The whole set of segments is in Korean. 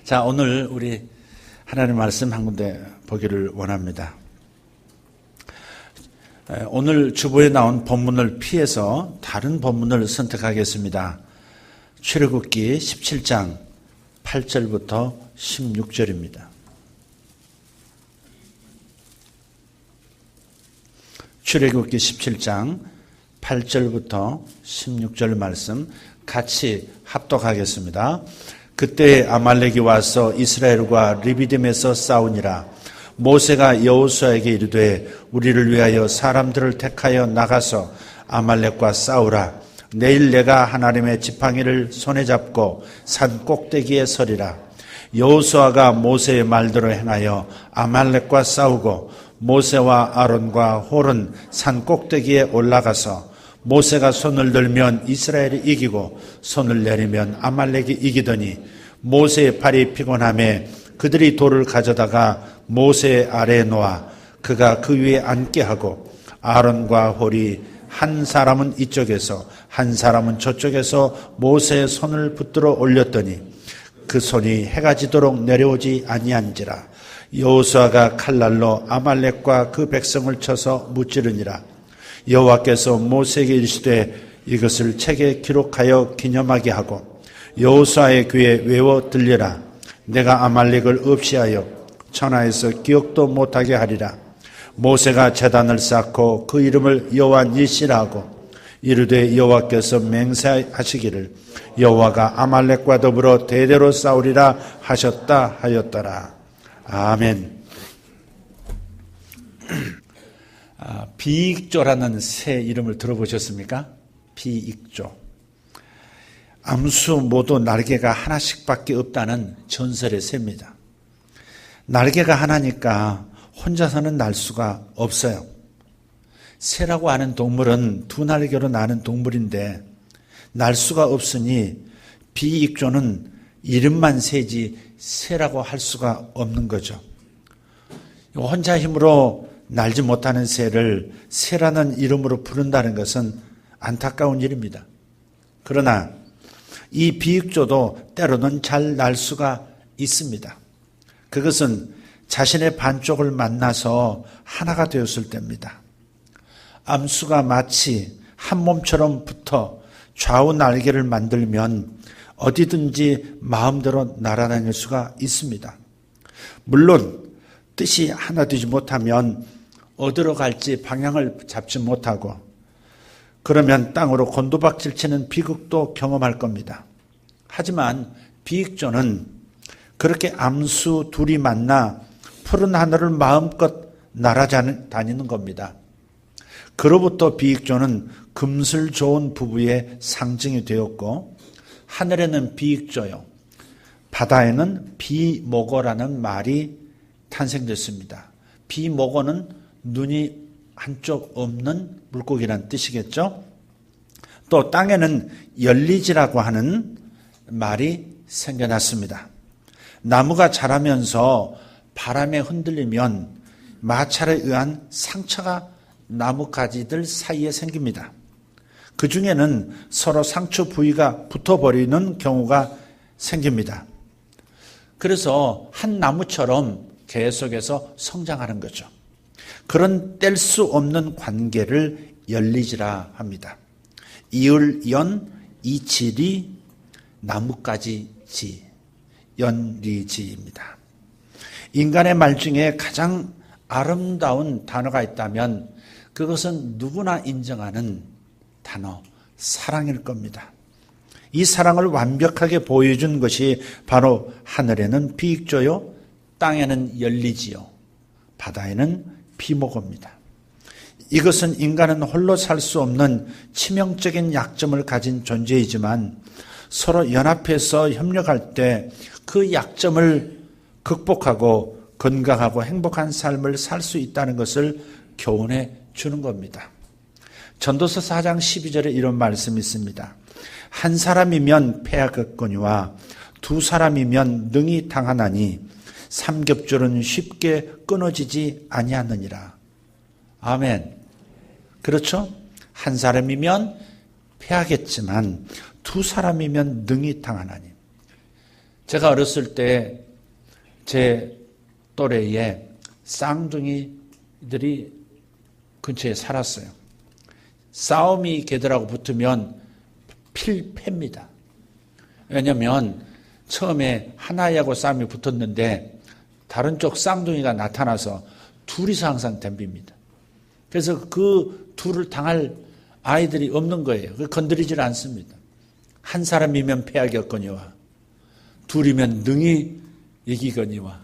자, 오늘 우리 하나님 말씀 한 군데 보기를 원합니다. 오늘 주보에 나온 본문을 피해서 다른 본문을 선택하겠습니다. 출애굽기 17장 8절부터 16절입니다. 출애굽기 17장 8절부터 16절 말씀 같이 합독하겠습니다. 그때 아말렉이 와서 이스라엘과 르비딤에서 싸우니라. 모세가 여호수아에게 이르되 우리를 위하여 사람들을 택하여 나가서 아말렉과 싸우라. 내일 내가 하나님의 지팡이를 손에 잡고 산 꼭대기에 서리라. 여호수아가 모세의 말대로 행하여 아말렉과 싸우고 모세와 아론과 홀은 산 꼭대기에 올라가서 모세가 손을 들면 이스라엘이 이기고 손을 내리면 아말렉이 이기더니 모세의 팔이 피곤하매 그들이 돌을 가져다가 모세의 아래에 놓아 그가 그 위에 앉게 하고 아론과 홀이 한 사람은 이쪽에서 한 사람은 저쪽에서 모세의 손을 붙들어 올렸더니 그 손이 해가 지도록 내려오지 아니한지라. 여호수아가 칼날로 아말렉과 그 백성을 쳐서 무찌르니라. 여호와께서 모세에게 이르시되 이것을 책에 기록하여 기념하게 하고 여호수아의 귀에 외워 들려라. 내가 아말렉을 없이하여 천하에서 기억도 못하게 하리라. 모세가 제단을 쌓고 그 이름을 여호와 니시라 하고 이르되 여호와께서 맹세하시기를 여호와가 아말렉과 더불어 대대로 싸우리라 하셨다 하였더라. 아멘. 비익조라는 새 이름을 들어보셨습니까? 비익조. 암수 모두 날개가 하나씩밖에 없다는 전설의 새입니다. 날개가 하나니까 혼자서는 날 수가 없어요. 새라고 하는 동물은 두 날개로 나는 동물인데 날 수가 없으니 비익조는 이름만 새지 새라고 할 수가 없는 거죠. 혼자 힘으로 날지 못하는 새를 새라는 이름으로 부른다는 것은 안타까운 일입니다. 그러나 이 비익조도 때로는 잘 날 수가 있습니다. 그것은 자신의 반쪽을 만나서 하나가 되었을 때입니다. 암수가 마치 한 몸처럼 붙어 좌우 날개를 만들면 어디든지 마음대로 날아다닐 수가 있습니다. 물론 뜻이 하나 되지 못하면 어디로 갈지 방향을 잡지 못하고 그러면 땅으로 곤두박질 치는 비극도 경험할 겁니다. 하지만 비익조는 그렇게 암수 둘이 만나 푸른 하늘을 마음껏 날아다니는 겁니다. 그로부터 비익조는 금슬 좋은 부부의 상징이 되었고 하늘에는 비익조요, 바다에는 비목어라는 말이 탄생됐습니다. 비목어는 눈이 한쪽 없는 물고기란 뜻이겠죠. 또 땅에는 열리지라고 하는 말이 생겨났습니다. 나무가 자라면서 바람에 흔들리면 마찰에 의한 상처가 나뭇가지들 사이에 생깁니다. 그 중에는 서로 상처 부위가 붙어버리는 경우가 생깁니다. 그래서 한 나무처럼 계속해서 성장하는 거죠. 그런 뗄 수 없는 관계를 열리지라 합니다. 이을연, 이칠이, 나뭇가지지, 연리지입니다. 인간의 말 중에 가장 아름다운 단어가 있다면 그것은 누구나 인정하는 단어, 사랑일 겁니다. 이 사랑을 완벽하게 보여준 것이 바로 하늘에는 비익조요, 땅에는 열리지요, 바다에는 비목어입니다. 이것은 인간은 홀로 살 수 없는 치명적인 약점을 가진 존재이지만 서로 연합해서 협력할 때 그 약점을 극복하고 건강하고 행복한 삶을 살 수 있다는 것을 교훈해 주는 겁니다. 전도서 4장 12절에 이런 말씀이 있습니다. 한 사람이면 패하겠거니와 두 사람이면 능히 당하나니 삼겹줄은 쉽게 끊어지지 아니하느니라. 아멘. 그렇죠? 한 사람이면 패하겠지만 두 사람이면 능히 당하나니. 제가 어렸을 때 제 또래에 쌍둥이들이 근처에 살았어요. 싸움이 걔들하고 붙으면 필패입니다. 왜냐하면 처음에 하나하고 싸움이 붙었는데 다른 쪽 쌍둥이가 나타나서 둘이서 항상 덤빕니다. 그래서 그 둘을 당할 아이들이 없는 거예요. 건드리질 않습니다. 한 사람이면 패하겠거니와 둘이면 능히 이기거니와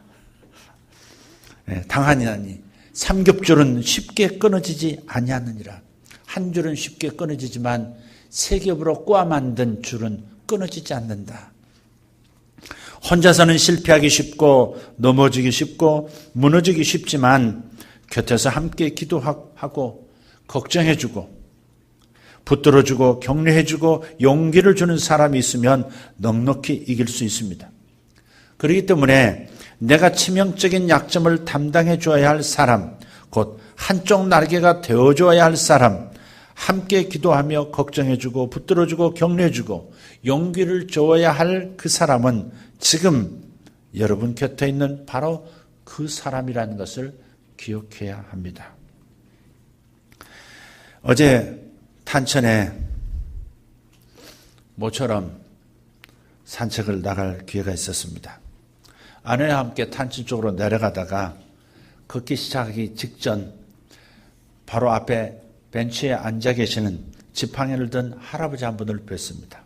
당하니하니 삼겹줄은 쉽게 끊어지지 아니하느니라. 한 줄은 쉽게 끊어지지만 세 겹으로 꼬아 만든 줄은 끊어지지 않는다. 혼자서는 실패하기 쉽고 넘어지기 쉽고 무너지기 쉽지만 곁에서 함께 기도하고 걱정해주고 붙들어주고 격려해주고 용기를 주는 사람이 있으면 넉넉히 이길 수 있습니다. 그렇기 때문에 내가 치명적인 약점을 담당해 줘야 할 사람, 곧 한쪽 날개가 되어줘야 할 사람, 함께 기도하며 걱정해주고 붙들어주고 격려해주고 용기를 줘야 할 그 사람은 지금 여러분 곁에 있는 바로 그 사람이라는 것을 기억해야 합니다. 어제 탄천에 모처럼 산책을 나갈 기회가 있었습니다. 아내와 함께 탄천 쪽으로 내려가다가 걷기 시작하기 직전 바로 앞에 벤치에 앉아 계시는 지팡이를 든 할아버지 한 분을 뵀습니다.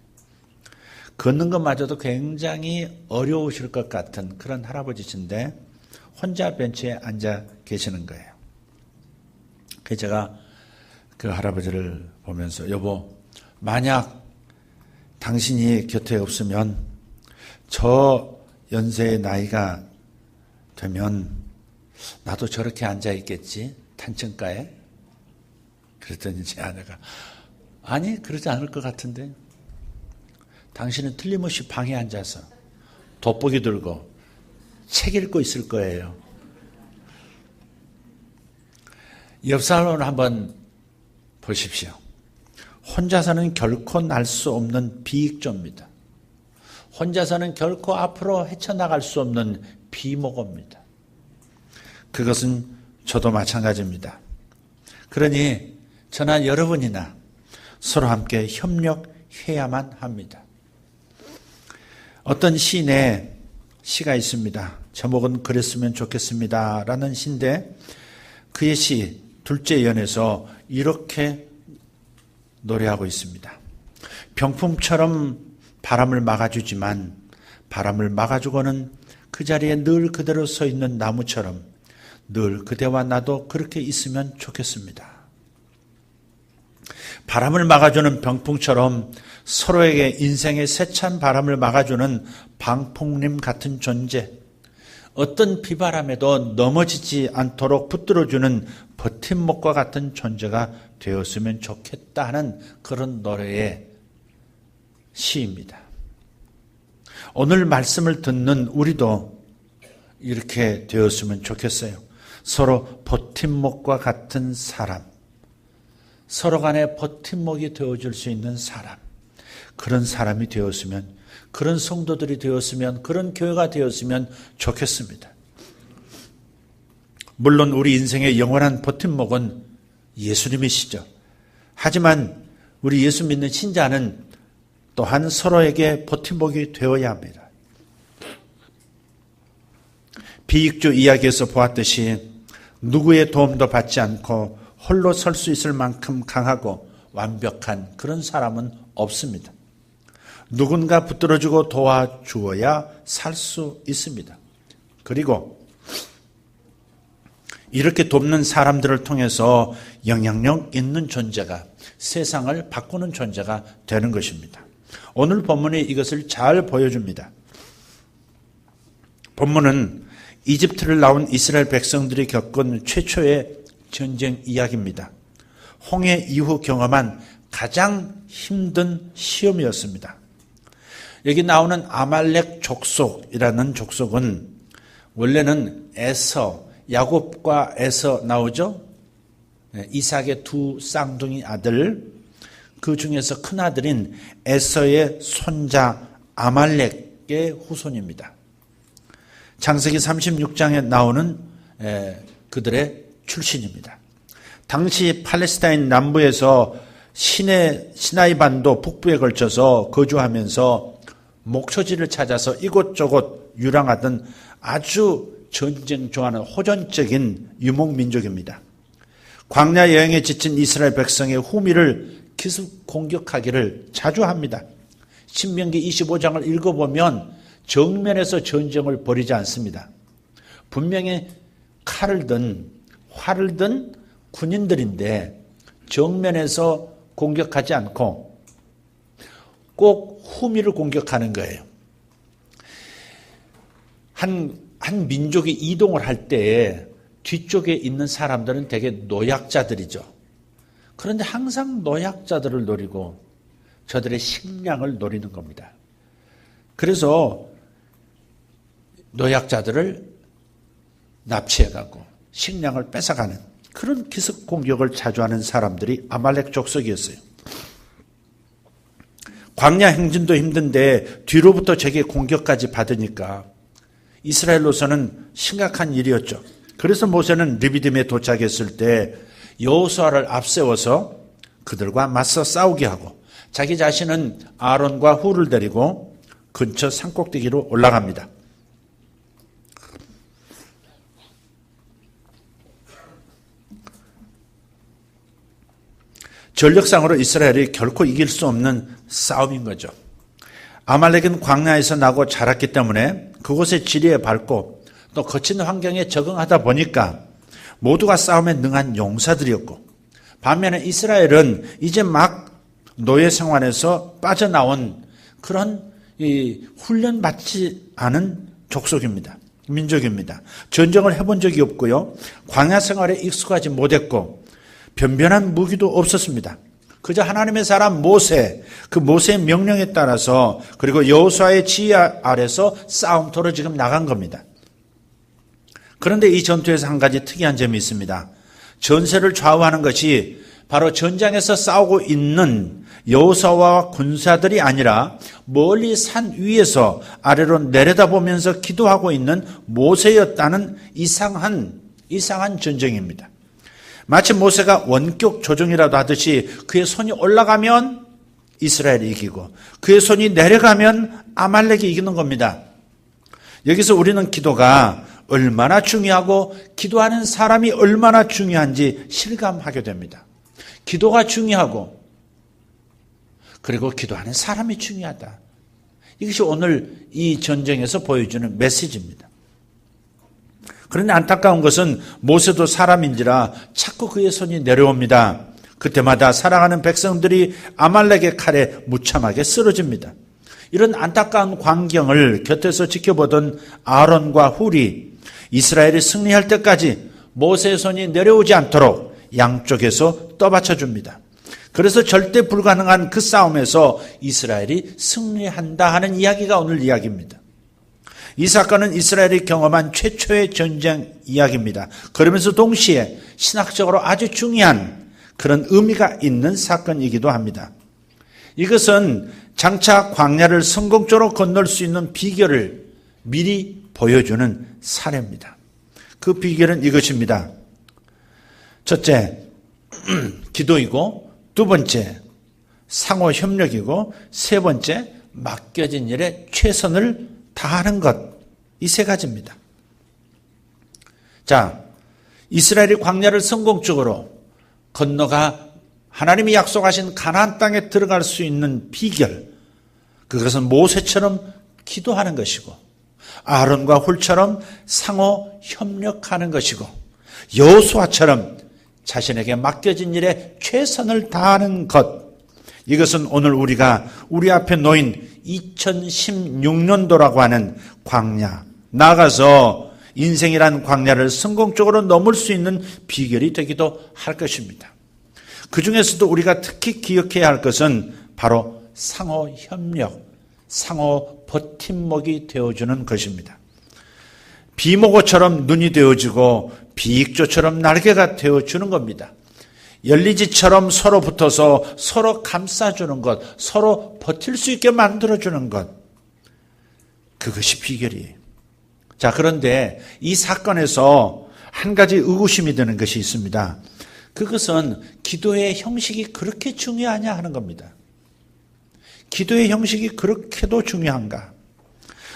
걷는 것마저도 굉장히 어려우실 것 같은 그런 할아버지신데 혼자 벤치에 앉아 계시는 거예요. 그래서 제가 그 할아버지를 보면서 여보, 만약 당신이 곁에 없으면 저 연세의 나이가 되면 나도 저렇게 앉아 있겠지? 탄천가에? 그랬더니 제 아내가 아니 그러지 않을 것 같은데 당신은 틀림없이 방에 앉아서 돋보기 들고 책 읽고 있을 거예요. 옆 사람을 한번 보십시오. 혼자서는 결코 날 수 없는 비익조입니다. 혼자서는 결코 앞으로 헤쳐나갈 수 없는 비모고입니다. 그것은 저도 마찬가지입니다. 그러니 저나 여러분이나 서로 함께 협력해야만 합니다. 어떤 시인의 시가 있습니다. 제목은 그랬으면 좋겠습니다 라는 시인데 그의 시 둘째 연에서 이렇게 노래하고 있습니다. 병풍처럼 바람을 막아주지만 바람을 막아주고는 그 자리에 늘 그대로 서 있는 나무처럼 늘 그대와 나도 그렇게 있으면 좋겠습니다. 바람을 막아주는 병풍처럼 서로에게 인생의 세찬 바람을 막아주는 방풍림 같은 존재, 어떤 비바람에도 넘어지지 않도록 붙들어주는 버팀목과 같은 존재가 되었으면 좋겠다 하는 그런 노래의 시입니다. 오늘 말씀을 듣는 우리도 이렇게 되었으면 좋겠어요. 서로 버팀목과 같은 사람, 서로 간에 버팀목이 되어줄 수 있는 사람, 그런 사람이 되었으면, 그런 성도들이 되었으면, 그런 교회가 되었으면 좋겠습니다. 물론 우리 인생의 영원한 버팀목은 예수님이시죠. 하지만 우리 예수 믿는 신자는 또한 서로에게 버팀목이 되어야 합니다. 비익주 이야기에서 보았듯이 누구의 도움도 받지 않고 홀로 설 수 있을 만큼 강하고 완벽한 그런 사람은 없습니다. 누군가 붙들어주고 도와주어야 살 수 있습니다. 그리고 이렇게 돕는 사람들을 통해서 영향력 있는 존재가, 세상을 바꾸는 존재가 되는 것입니다. 오늘 본문이 이것을 잘 보여줍니다. 본문은 이집트를 나온 이스라엘 백성들이 겪은 최초의 전쟁 이야기입니다. 홍해 이후 경험한 가장 힘든 시험이었습니다. 여기 나오는 아말렉 족속이라는 족속은 원래는 에서, 야곱과 에서 나오죠. 이삭의 두 쌍둥이 아들, 그 중에서 큰 아들인 에서의 손자 아말렉, 야곱의 후손입니다. 창세기 36장에 나오는 그들의 출신입니다. 당시 팔레스타인 남부에서 시나이 반도 북부에 걸쳐서 거주하면서 목초지를 찾아서 이곳저곳 유랑하던 아주 전쟁 좋아하는 호전적인 유목민족입니다. 광야 여행에 지친 이스라엘 백성의 후미를 기습 공격하기를 자주 합니다. 신명기 25장을 읽어보면 정면에서 전쟁을 벌이지 않습니다. 분명히 칼을 든 활을 든 군인들인데 정면에서 공격하지 않고 꼭 후미를 공격하는 거예요. 한 민족이 이동을 할 때 뒤쪽에 있는 사람들은 되게 노약자들이죠. 그런데 항상 노약자들을 노리고 저들의 식량을 노리는 겁니다. 그래서 노약자들을 납치해가고 식량을 뺏어가는 그런 기습 공격을 자주 하는 사람들이 아말렉 족속이었어요. 광야 행진도 힘든데 뒤로부터 적의 공격까지 받으니까 이스라엘로서는 심각한 일이었죠. 그래서 모세는 르비딤에 도착했을 때 여호수아를 앞세워서 그들과 맞서 싸우게 하고 자기 자신은 아론과 훌을 데리고 근처 산꼭대기로 올라갑니다. 전력상으로 이스라엘이 결코 이길 수 없는 싸움인 거죠. 아말렉은 광야에서 나고 자랐기 때문에 그곳의 지리에 밟고 또 거친 환경에 적응하다 보니까 모두가 싸움에 능한 용사들이었고 반면에 이스라엘은 이제 막 노예 생활에서 빠져나온 그런 훈련받지 않은 족속입니다. 민족입니다. 전쟁을 해본 적이 없고요. 광야 생활에 익숙하지 못했고 변변한 무기도 없었습니다. 그저 하나님의 사람 모세, 그 모세의 명령에 따라서 그리고 여호수아의 지휘 아래서 싸움터로 지금 나간 겁니다. 그런데 이 전투에서 한 가지 특이한 점이 있습니다. 전세를 좌우하는 것이 바로 전장에서 싸우고 있는 여호수아와 군사들이 아니라 멀리 산 위에서 아래로 내려다보면서 기도하고 있는 모세였다는 이상한 전쟁입니다. 마치 모세가 원격 조종이라도 하듯이 그의 손이 올라가면 이스라엘이 이기고 그의 손이 내려가면 아말렉이 이기는 겁니다. 여기서 우리는 기도가 얼마나 중요하고 기도하는 사람이 얼마나 중요한지 실감하게 됩니다. 기도가 중요하고 그리고 기도하는 사람이 중요하다. 이것이 오늘 이 전쟁에서 보여주는 메시지입니다. 그런데 안타까운 것은 모세도 사람인지라 자꾸 그의 손이 내려옵니다. 그때마다 사랑하는 백성들이 아말렉의 칼에 무참하게 쓰러집니다. 이런 안타까운 광경을 곁에서 지켜보던 아론과 훌이 이스라엘이 승리할 때까지 모세의 손이 내려오지 않도록 양쪽에서 떠받쳐줍니다. 그래서 절대 불가능한 그 싸움에서 이스라엘이 승리한다 하는 이야기가 오늘 이야기입니다. 이 사건은 이스라엘이 경험한 최초의 전쟁 이야기입니다. 그러면서 동시에 신학적으로 아주 중요한 그런 의미가 있는 사건이기도 합니다. 이것은 장차 광야를 성공적으로 건널 수 있는 비결을 미리 보여주는 사례입니다. 그 비결은 이것입니다. 첫째, 기도이고 두 번째, 상호 협력이고 세 번째, 맡겨진 일에 최선을 다하는 것. 이 세 가지입니다. 자, 이스라엘이 광야를 성공적으로 건너가 하나님이 약속하신 가나안 땅에 들어갈 수 있는 비결, 그것은 모세처럼 기도하는 것이고 아론과 훌처럼 상호 협력하는 것이고 여호수아처럼 자신에게 맡겨진 일에 최선을 다하는 것. 이것은 오늘 우리가 우리 앞에 놓인 2016년도라고 하는 광야, 나아가서 인생이란 광야를 성공적으로 넘을 수 있는 비결이 되기도 할 것입니다. 그 중에서도 우리가 특히 기억해야 할 것은 바로 상호 협력, 상호 버팀목이 되어주는 것입니다. 비목어처럼 눈이 되어주고 비익조처럼 날개가 되어주는 겁니다. 열리지처럼 서로 붙어서 서로 감싸주는 것, 서로 버틸 수 있게 만들어주는 것. 그것이 비결이에요. 자, 그런데 이 사건에서 한 가지 의구심이 드는 것이 있습니다. 그것은 기도의 형식이 그렇게 중요하냐 하는 겁니다. 기도의 형식이 그렇게도 중요한가?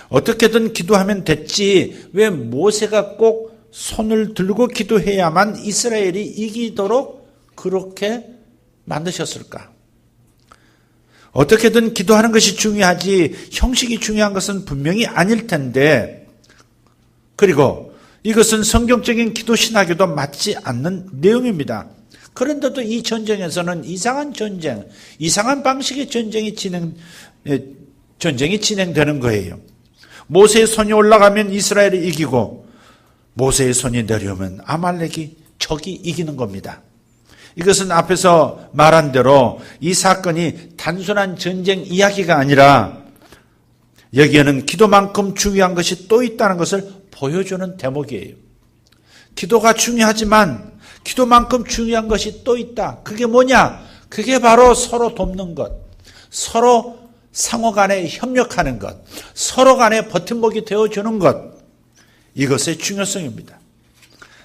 어떻게든 기도하면 됐지 왜 모세가 꼭 손을 들고 기도해야만 이스라엘이 이기도록 그렇게 만드셨을까? 어떻게든 기도하는 것이 중요하지 형식이 중요한 것은 분명히 아닐 텐데, 그리고 이것은 성경적인 기도 신학에도 맞지 않는 내용입니다. 그런데도 이 전쟁에서는 이상한 전쟁, 이상한 방식의 전쟁이 진행되는 거예요. 모세의 손이 올라가면 이스라엘이 이기고 모세의 손이 내려오면 아말렉이 적이 이기는 겁니다. 이것은 앞에서 말한 대로 이 사건이 단순한 전쟁 이야기가 아니라 여기에는 기도만큼 중요한 것이 또 있다는 것을 보여주는 대목이에요. 기도가 중요하지만 기도만큼 중요한 것이 또 있다. 그게 뭐냐? 그게 바로 서로 돕는 것, 서로 상호 간에 협력하는 것, 서로 간에 버팀목이 되어주는 것, 이것의 중요성입니다.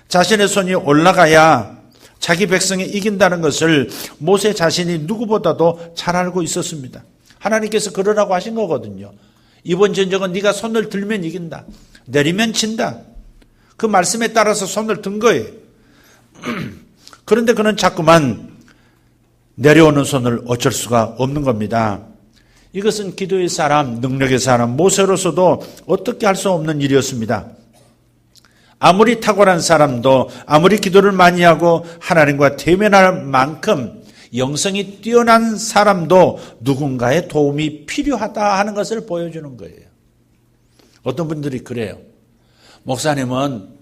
자신의 손이 올라가야 자기 백성이 이긴다는 것을 모세 자신이 누구보다도 잘 알고 있었습니다. 하나님께서 그러라고 하신 거거든요. 이번 전쟁은 네가 손을 들면 이긴다. 내리면 진다. 그 말씀에 따라서 손을 든 거예요. 그런데 그는 자꾸만 내려오는 손을 어쩔 수가 없는 겁니다. 이것은 기도의 사람, 능력의 사람, 모세로서도 어떻게 할 수 없는 일이었습니다. 아무리 탁월한 사람도 아무리 기도를 많이 하고 하나님과 대면할 만큼 영성이 뛰어난 사람도 누군가의 도움이 필요하다 하는 것을 보여주는 거예요. 어떤 분들이 그래요. 목사님은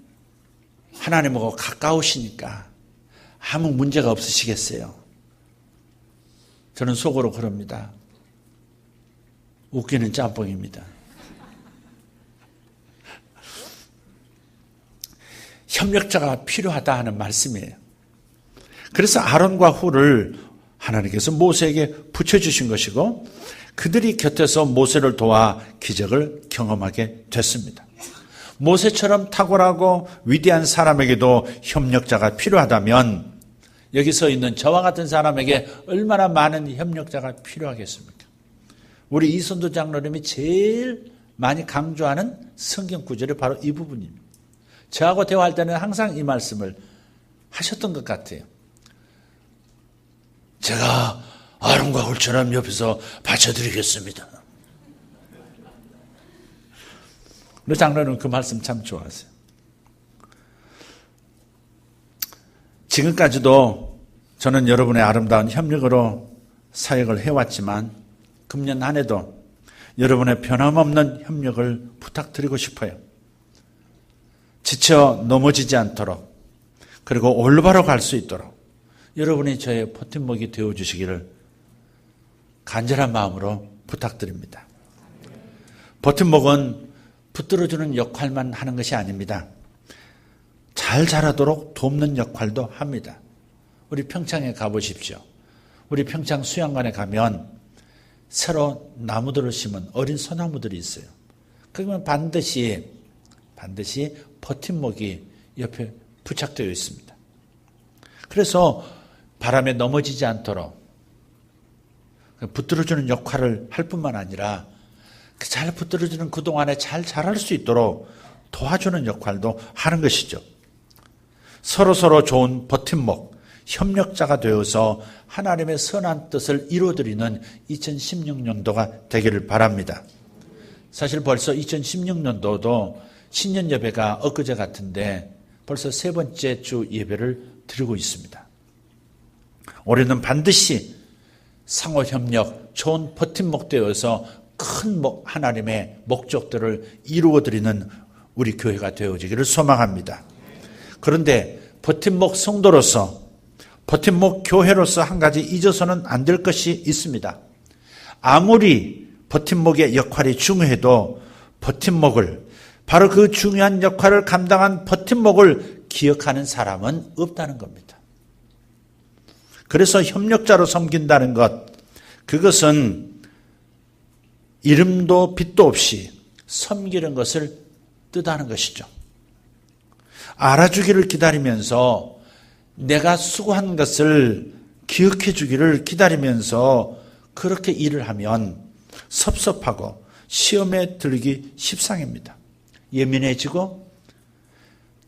하나님하고 가까우시니까 아무 문제가 없으시겠어요. 저는 속으로 그럽니다. 웃기는 짬뽕입니다. 협력자가 필요하다 하는 말씀이에요. 그래서 아론과 훌을 하나님께서 모세에게 붙여주신 것이고 그들이 곁에서 모세를 도와 기적을 경험하게 됐습니다. 모세처럼 탁월하고 위대한 사람에게도 협력자가 필요하다면 여기 서 있는 저와 같은 사람에게 얼마나 많은 협력자가 필요하겠습니까? 우리 이선도 장로님이 제일 많이 강조하는 성경 구절이 바로 이 부분입니다. 저하고 대화할 때는 항상 이 말씀을 하셨던 것 같아요. 제가 아론과 훌처럼 옆에서 받쳐드리겠습니다. 우리 장로는 그 말씀 참 좋아하세요. 지금까지도 저는 여러분의 아름다운 협력으로 사역을 해왔지만 금년 한 해도 여러분의 변함없는 협력을 부탁드리고 싶어요. 지쳐 넘어지지 않도록 그리고 올바로 갈 수 있도록 여러분이 저의 버팀목이 되어주시기를 간절한 마음으로 부탁드립니다. 버팀목은 붙들어주는 역할만 하는 것이 아닙니다. 잘 자라도록 돕는 역할도 합니다. 우리 평창에 가보십시오. 우리 평창 수양관에 가면 새로 나무들을 심은 어린 소나무들이 있어요. 그러면 반드시 버팀목이 옆에 부착되어 있습니다. 그래서 바람에 넘어지지 않도록 붙들어주는 역할을 할 뿐만 아니라 잘 붙들어주는 그동안에 잘 자랄 수 있도록 도와주는 역할도 하는 것이죠. 서로 좋은 버팀목, 협력자가 되어서 하나님의 선한 뜻을 이루어드리는 2016년도가 되기를 바랍니다. 사실 벌써 2016년도도 신년 예배가 엊그제 같은데 벌써 세 번째 주 예배를 드리고 있습니다. 올해는 반드시 상호협력, 좋은 버팀목 되어서 큰 하나님의 목적들을 이루어드리는 우리 교회가 되어지기를 소망합니다. 그런데 버팀목 성도로서, 버팀목 교회로서 한 가지 잊어서는 안 될 것이 있습니다. 아무리 버팀목의 역할이 중요해도 버팀목을, 바로 그 중요한 역할을 감당한 버팀목을 기억하는 사람은 없다는 겁니다. 그래서 협력자로 섬긴다는 것, 그것은 이름도 빛도 없이 섬기는 것을 뜻하는 것이죠. 알아주기를 기다리면서 내가 수고한 것을 기억해 주기를 기다리면서 그렇게 일을 하면 섭섭하고 시험에 들기 십상입니다. 예민해지고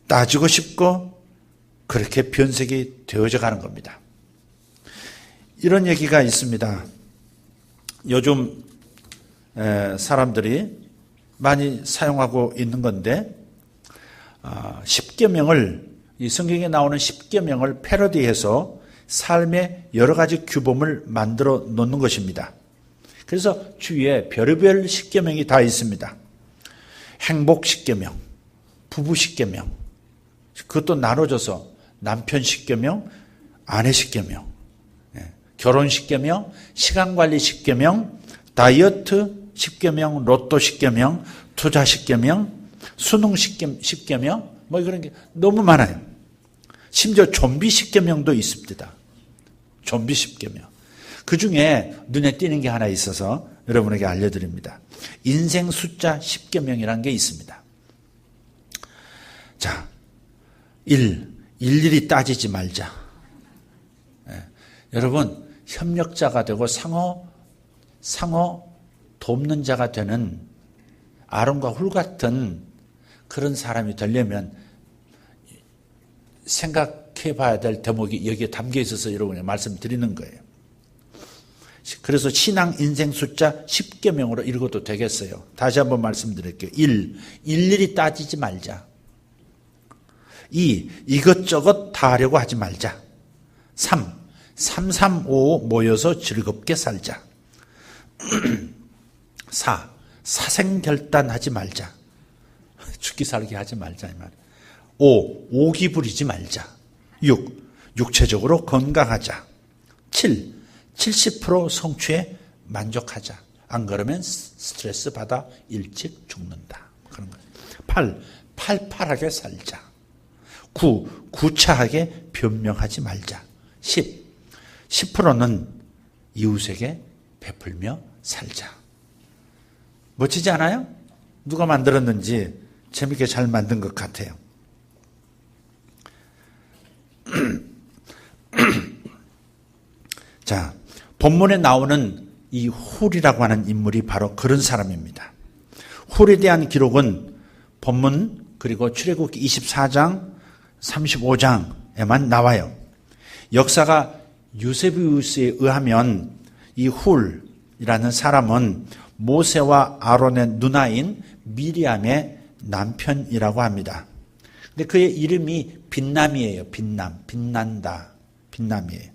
따지고 싶고 그렇게 변색이 되어져 가는 겁니다. 이런 얘기가 있습니다. 요즘 사람들이 많이 사용하고 있는 건데, 십계명을, 이 성경에 나오는 십계명을 패러디해서 삶의 여러 가지 규범을 만들어 놓는 것입니다. 그래서 주위에 별의별 십계명이 다 있습니다. 행복 십계명, 부부 십계명, 그것도 나눠져서 남편 십계명, 아내 십계명, 결혼 십계명, 시간관리 십계명, 다이어트 십계명, 로또 십계명, 투자 십계명, 수능 십계명, 뭐 그런 게 너무 많아요. 심지어 좀비 십계명도 있습니다. 좀비 십계명. 그 중에 눈에 띄는 게 하나 있어서 여러분에게 알려드립니다. 인생 숫자 십계명이라는 게 있습니다. 자, 일일이 따지지 말자. 여러분, 협력자가 되고 상호 돕는 자가 되는 아론과 훌 같은 그런 사람이 되려면 생각해 봐야 될 대목이 여기에 담겨 있어서 여러분에게 말씀드리는 거예요. 그래서 신앙 인생 숫자 10계명으로 읽어도 되겠어요. 다시 한번 말씀드릴게요. 1. 일일이 따지지 말자. 2. 이것저것 다 하려고 하지 말자. 3. 335 모여서 즐겁게 살자. 4. 사생결단하지 말자. 죽기 살기 하지 말자. 5. 오기 부리지 말자. 6. 육체적으로 건강하자. 7. 70% 성취에 만족하자. 안 그러면 스트레스 받아 일찍 죽는다. 그런 거예요. 8. 팔팔하게 살자. 9. 구차하게 변명하지 말자. 10. 10%는 이웃에게 베풀며 살자. 멋지지 않아요? 누가 만들었는지 재밌게 잘 만든 것 같아요. 자, 본문에 나오는 이 훌이라고 하는 인물이 바로 그런 사람입니다. 훌에 대한 기록은 본문 그리고 출애굽기 24장, 35장에만 나와요. 역사가 유세비우스에 의하면 이 훌이라는 사람은 모세와 아론의 누나인 미리암의 남편이라고 합니다. 근데 그의 이름이 빛남이에요. 빛난다. 빛남이에요.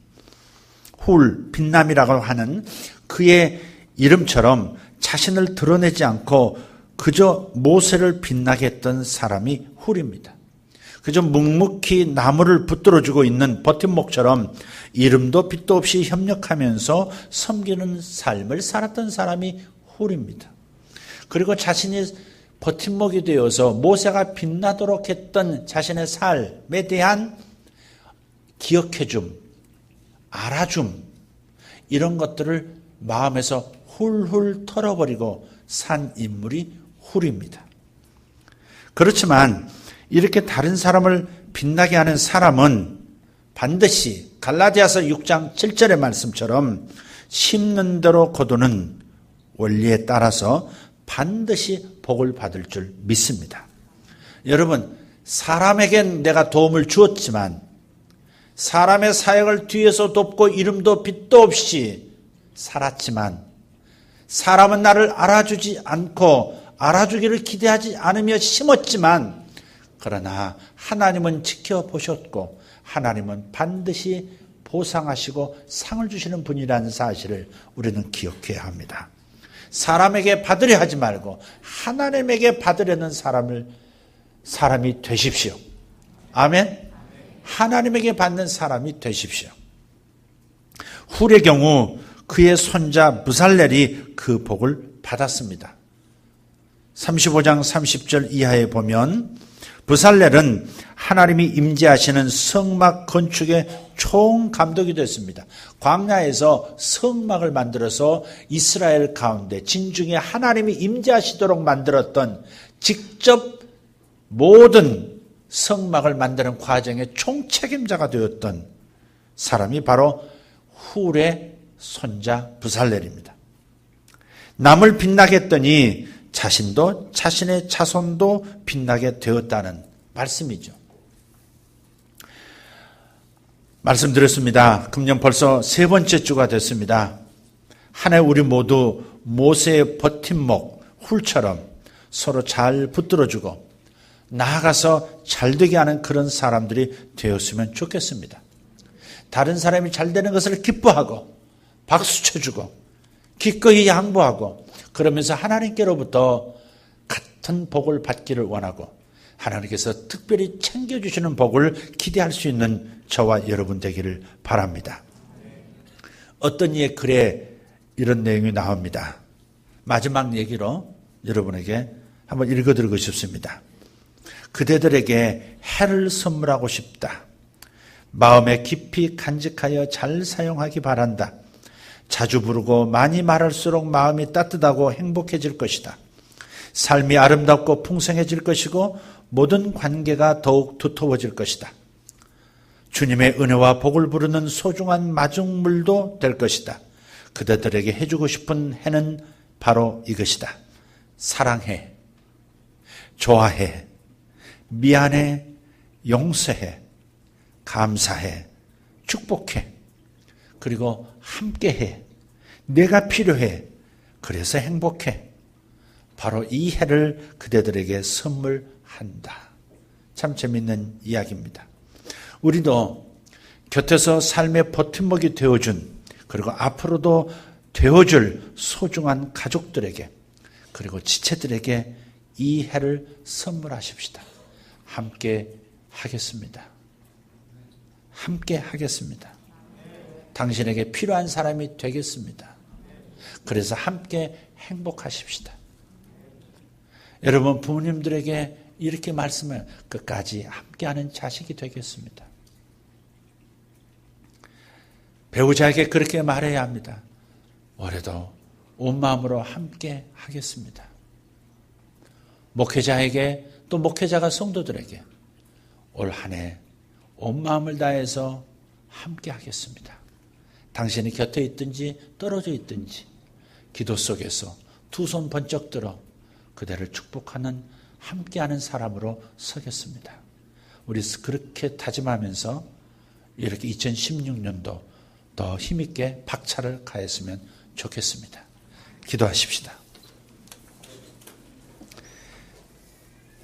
훌, 빛남이라고 하는 그의 이름처럼 자신을 드러내지 않고 그저 모세를 빛나게 했던 사람이 훌입니다. 그저 묵묵히 나무를 붙들어주고 있는 버팀목처럼 이름도 빛도 없이 협력하면서 섬기는 삶을 살았던 사람이 훌입니다. 그리고 자신이 버팀목이 되어서 모세가 빛나도록 했던 자신의 삶에 대한 기억해줌, 알아줌, 이런 것들을 마음에서 훌훌 털어버리고 산 인물이 훌입니다. 그렇지만 이렇게 다른 사람을 빛나게 하는 사람은 반드시 갈라디아서 6장 7절의 말씀처럼 심는 대로 거두는 원리에 따라서 반드시 복을 받을 줄 믿습니다. 여러분, 사람에겐 내가 도움을 주었지만 사람의 사역을 뒤에서 돕고 이름도 빛도 없이 살았지만 사람은 나를 알아주지 않고 알아주기를 기대하지 않으며 심었지만 그러나 하나님은 지켜보셨고 하나님은 반드시 보상하시고 상을 주시는 분이라는 사실을 우리는 기억해야 합니다. 사람에게 받으려 하지 말고 하나님에게 받으려는 사람이 되십시오. 아멘. 하나님에게 받는 사람이 되십시오. 훌의 경우 그의 손자 브살렐이 그 복을 받았습니다. 35장 30절 이하에 보면 브살렐은 하나님이 임재하시는 성막 건축의 총감독이 됐습니다. 광야에서 성막을 만들어서 이스라엘 가운데 진중에 하나님이 임재하시도록 만들었던, 직접 모든 성막을 만드는 과정의 총책임자가 되었던 사람이 바로 훌의 손자 부살렐입니다. 남을 빛나게 했더니 자신도 자신의 자손도 빛나게 되었다는 말씀이죠. 말씀드렸습니다. 금년 벌써 세 번째 주가 됐습니다. 한 해 우리 모두 모세의 버팀목 훌처럼 서로 잘 붙들어주고 나아가서 잘되게 하는 그런 사람들이 되었으면 좋겠습니다. 다른 사람이 잘되는 것을 기뻐하고 박수 쳐주고 기꺼이 양보하고 그러면서 하나님께로부터 같은 복을 받기를 원하고 하나님께서 특별히 챙겨주시는 복을 기대할 수 있는 저와 여러분 되기를 바랍니다. 어떤 이의 글에 이런 내용이 나옵니다. 마지막 얘기로 여러분에게 한번 읽어드리고 싶습니다. 그대들에게 해를 선물하고 싶다. 마음에 깊이 간직하여 잘 사용하기 바란다. 자주 부르고 많이 말할수록 마음이 따뜻하고 행복해질 것이다. 삶이 아름답고 풍성해질 것이고 모든 관계가 더욱 두터워질 것이다. 주님의 은혜와 복을 부르는 소중한 마중물도 될 것이다. 그대들에게 해주고 싶은 해는 바로 이것이다. 사랑해, 좋아해, 미안해, 용서해, 감사해, 축복해, 그리고 함께해, 내가 필요해, 그래서 행복해. 바로 이 해를 그대들에게 선물한다. 참 재밌는 이야기입니다. 우리도 곁에서 삶의 버팀목이 되어준, 그리고 앞으로도 되어줄 소중한 가족들에게, 그리고 지체들에게 이 해를 선물하십시다. 함께 하겠습니다. 함께 하겠습니다. 당신에게 필요한 사람이 되겠습니다. 그래서 함께 행복하십시다. 여러분 부모님들에게 이렇게 말씀을 끝까지 함께하는 자식이 되겠습니다. 배우자에게 그렇게 말해야 합니다. 올해도 온 마음으로 함께 하겠습니다. 목회자에게 또 목회자가 성도들에게 올 한 해 온 마음을 다해서 함께 하겠습니다. 당신이 곁에 있든지 떨어져 있든지 기도 속에서 두 손 번쩍 들어 그대를 축복하는 함께하는 사람으로 서겠습니다. 우리 그렇게 다짐하면서 이렇게 2016년도 더 힘있게 박차를 가했으면 좋겠습니다. 기도하십시다.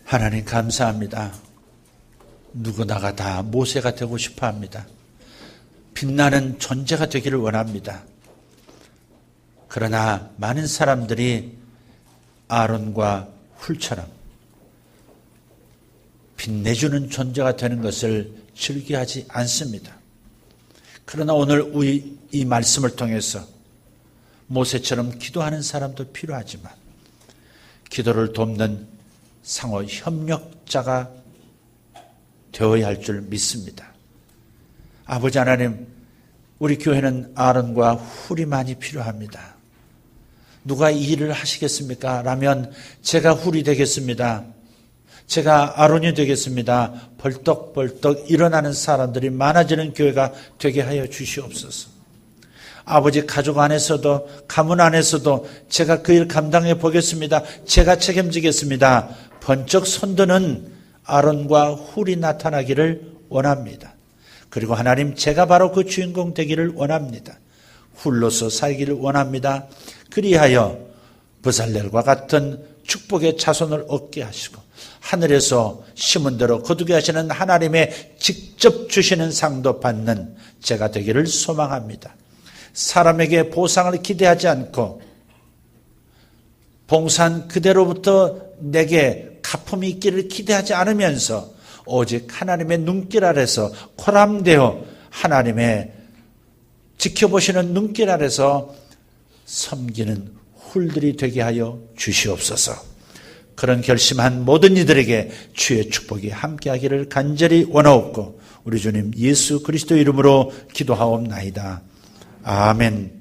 하나님 감사합니다. 누구나가 다 모세가 되고 싶어 합니다. 빛나는 존재가 되기를 원합니다. 그러나 많은 사람들이 아론과 훌처럼 빛내주는 존재가 되는 것을 즐겨하지 않습니다. 그러나 오늘 이 말씀을 통해서 모세처럼 기도하는 사람도 필요하지만 기도를 돕는 상호 협력자가 되어야 할 줄 믿습니다. 아버지 하나님, 우리 교회는 아론과 훌이 많이 필요합니다. 누가 이 일을 하시겠습니까? 라면 제가 훌이 되겠습니다. 제가 아론이 되겠습니다. 벌떡벌떡 일어나는 사람들이 많아지는 교회가 되게 하여 주시옵소서. 아버지 가족 안에서도 가문 안에서도 제가 그 일 감당해 보겠습니다. 제가 책임지겠습니다. 번쩍 손드는 아론과 훌이 나타나기를 원합니다. 그리고 하나님 제가 바로 그 주인공 되기를 원합니다. 훌로서 살기를 원합니다. 그리하여 부살렐과 같은 축복의 자손을 얻게 하시고 하늘에서 심은 대로 거두게 하시는 하나님의 직접 주시는 상도 받는 제가 되기를 소망합니다. 사람에게 보상을 기대하지 않고 봉산 그대로부터 내게 가품이 있기를 기대하지 않으면서 오직 하나님의 눈길 아래서 코람되어 하나님의 지켜보시는 눈길 아래서 섬기는 훌들이 되게 하여 주시옵소서. 그런 결심한 모든 이들에게 주의 축복이 함께하기를 간절히 원하옵고 우리 주님 예수 그리스도 이름으로 기도하옵나이다. 아멘.